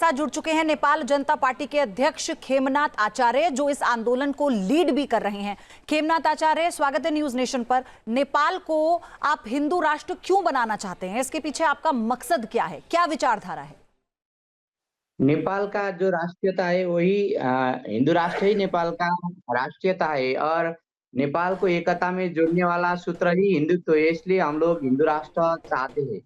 साथ जुड़ चुके हैं नेपाल जनता पार्टी के अध्यक्ष खेमनाथ आचार्य, जो इस आंदोलन को लीड भी कर रहे हैं। खेमनाथ आचार्य, स्वागत है न्यूज नेशन पर। नेपाल को आप हिंदू राष्ट्र क्यों बनाना चाहते हैं? इसके पीछे आपका मकसद क्या है, क्या विचारधारा है? नेपाल का जो राष्ट्रीयता है वही हिंदू राष्ट्र ही नेपाल का राष्ट्रीयता है और नेपाल को एकता में जोड़ने वाला सूत्र ही हिंदुत्व है, इसलिए हम लोग हिंदू राष्ट्र चाहते हैं।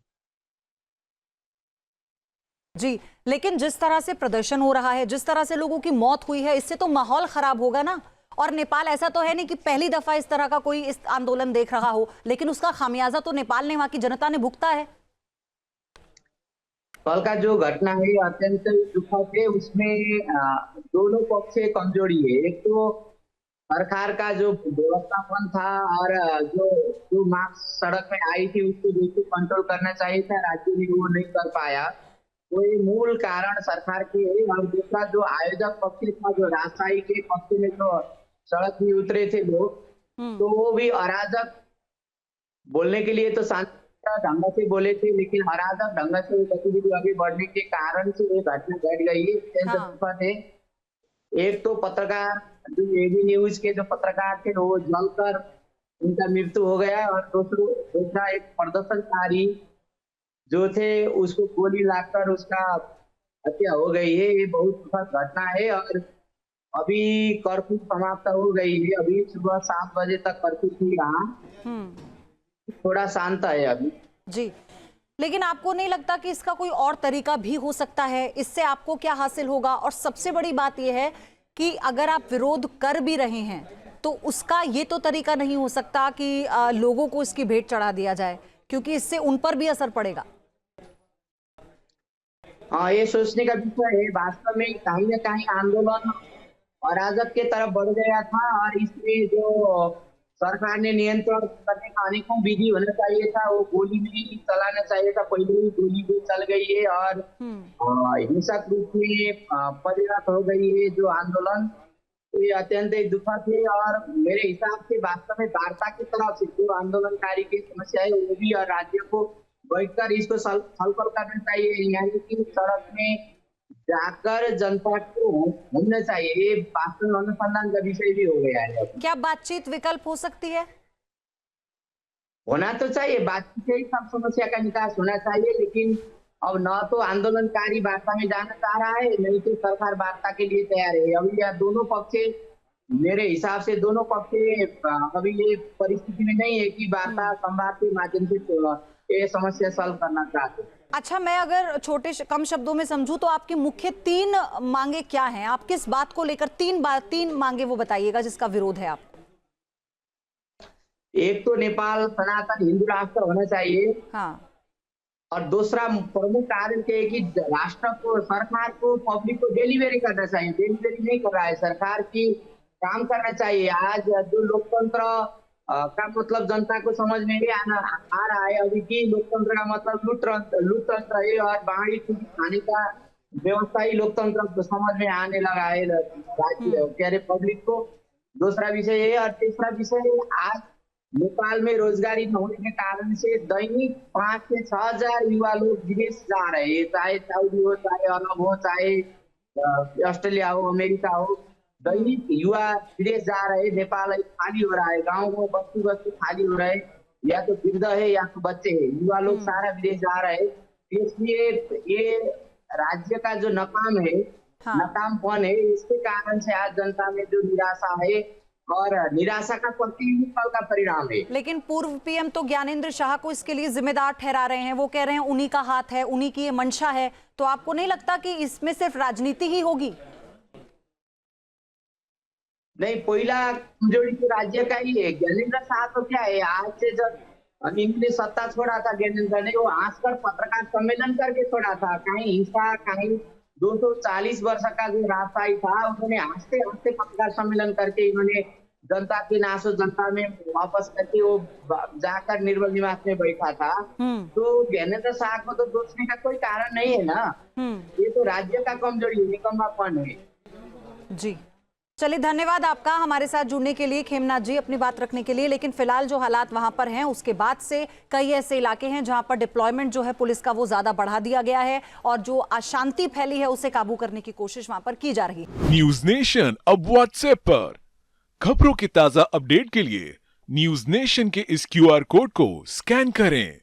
जी, लेकिन जिस तरह से प्रदर्शन हो रहा है, जिस तरह से लोगों की मौत हुई है, इससे तो माहौल खराब होगा ना। और नेपाल ऐसा तो है नहीं कि पहली दफा इस तरह का कोई इस आंदोलन देख रहा हो, लेकिन उसका खामियाजा तो नेपाल ने, वहां की जनता ने भुगता है। कल का जो घटना है अत्यंत दुखद है, उसमें दोनों पक्ष से कमजोरी है। एक तो सरकार का जो व्यवस्थापन था और जो जो मार्क्स सड़क में आई थी उसको बिल्कुल कंट्रोल करना चाहिए था, राज्य ने वो नहीं कर पाया। तो ये मूल कारण सरकार की है। और दूसरा जो आयोजक पक्ष था, जो राजशाही के पक्ष में जो सड़क में उतरे थे लोग, तो वो भी अराजक बोलने के लिए तो शांति ढंग से बोले थे, लेकिन अराजक ढंग से गतिविधि आगे बढ़ने के कारण से ये घटना घट गई है। एक तो पत्रकार, जो एबी न्यूज के जो पत्रकार थे वो जलकर उनका मृत्यु हो गया, और दूसरा एक प्रदर्शनकारी जो थे उसको गोली लागकर उसका हत्या हो गई है। ये बहुत दुखद घटना है। और अभी कर्फ्यू समाप्त हो गई है, अभी सुबह 7 बजे तक कर्फ्यू थी रहा, थोड़ा शांत है अभी। जी, लेकिन आपको नहीं लगता कि इसका कोई और तरीका भी हो सकता है? इससे आपको क्या हासिल होगा? और सबसे बड़ी बात यह है कि अगर आप विरोध कर भी रहे हैं तो उसका ये तो तरीका नहीं हो सकता कि लोगों को इसकी भेंट चढ़ा दिया जाए, क्योंकि इससे उन पर भी असर पड़ेगा। हाँ, ये सोचने का विषय है। वास्तव में कहीं ना कहीं आंदोलन अराजक के तरफ बढ़ गया था, और इसमें जो सरकार ने नियंत्रण करने का अनेकों विधि होना चाहिए था, वो गोली भी चलाना चाहिए था। पहले ही गोली भी चल गई है और हिंसक रूप में परिणत हो गई है जो आंदोलन। तो ये अत्यंत ही दुखद है। और मेरे हिसाब से वास्तव में वार्ता की तरफ से जो आंदोलनकारी की समस्या है वो भी, और राज्य को बैठकर इसको हल करना चाहिए, यानी कि सड़क में जाकर जनता को होना चाहिए। ये वास्तव अनुसंधान का विषय भी हो गया है। क्या बातचीत विकल्प हो सकती है? होना तो चाहिए, बातचीत से ही सब समस्या का निकास होना चाहिए, लेकिन अब न तो आंदोलनकारी वार्ता में जाना चाह रहा है, नहीं तो सरकार वार्ता के लिए तैयार है। अभी यह दोनों पक्ष, मेरे हिसाब से दोनों पक्ष अभी ये परिस्थिति में नहीं है कि वार्ता संवाद के माध्यम से ये समस्या सॉल्व करना चाहते हैं। अच्छा, मैं अगर कम शब्दों में समझूं तो आपकी मुख्य 3 मांगे क्या हैं? आप किस बात को लेकर 3 मांगे वो बताइएगा जिसका विरोध है आपको। एक तो नेपाल सनातन हिंदू राष्ट्र होना चाहिए। हाँ। और दूसरा प्रमुख कारण है कि राष्ट्र को, सरकार को, पब्लिक को डिलीवरी करना चाहिए। डिलीवरी नहीं कर रहा है सरकार की, काम करना चाहिए। आज जो लोकतंत्र का मतलब जनता को समझ में नहीं आ रहा है अभी की। लोकतंत्र का मतलब लूटतंत्र है, और बाहरी चीज खाने का व्यवस्था ही लोकतंत्र को समझ में आने लगा है राज्य पब्लिक को। दूसरा विषय है। और तीसरा विषय है, आज नेपाल में रोजगारी न होने के कारण से दैनिक 5 से 6 हजार युवा लोग विदेश जा रहे हैं, चाहे सऊदी हो, चाहे अरब हो, चाहे ऑस्ट्रेलिया हो, अमेरिका हो। दैनिक युवा विदेश जा रहे हैं, नेपाल खाली हो रहा है, गाँव में बस्ती खाली हो रहे हैं, या तो वृद्ध है या तो बच्चे है, युवा लोग सारा विदेश जा रहे हैं। इसलिए ये राज्य का जो नकाम है, नकामपन है, इसके कारण से आज जनता में जो निराशा है, और निराशा का प्रतिफल का परिणाम है। लेकिन पूर्व पीएम तो ज्ञानेंद्र शाह को इसके लिए जिम्मेदार ठहरा रहे हैं। वो कह रहे हैं उन्हीं का हाथ है, उन्हीं की ये मंशा है। तो आपको नहीं लगता कि इसमें सिर्फ राजनीति ही होगी? नहीं, पहला कमजोरी तो राज्य का ही है। ज्ञानेंद्र शाह तो क्या है, आज से जब इनने सत्ता छोड़ा था ज्ञानेंद्र ने, वो हंसकर पत्रकार सम्मेलन करके छोड़ा था। कहीं हिंसा, कहीं 240 वर्ष का जो राजशाही था, उन्होंने हंसते हंसते पत्रकार सम्मेलन करके इन्होंने जनता की नासो जनता में वापस करके वो जाकर निर्मल निवास में बैठा था। तो ज्ञानेंद्र शाह को तो दोषने का कोई कारण नहीं है ना। ये तो राज्य का कमजोरी, निकम्मापन है। जी। चलिए, धन्यवाद आपका हमारे साथ जुड़ने के लिए, खेमनाथ जी, अपनी बात रखने के लिए। लेकिन फिलहाल जो हालात वहां पर हैं, उसके बाद से कई ऐसे इलाके हैं जहां पर डिप्लॉयमेंट जो है पुलिस का वो ज्यादा बढ़ा दिया गया है और जो अशांति फैली है उसे काबू करने की कोशिश वहां पर की जा रही है। न्यूज नेशन अब व्हाट्सएप पर खबरों के ताजा अपडेट के लिए न्यूज नेशन के इस QR कोड को स्कैन करें।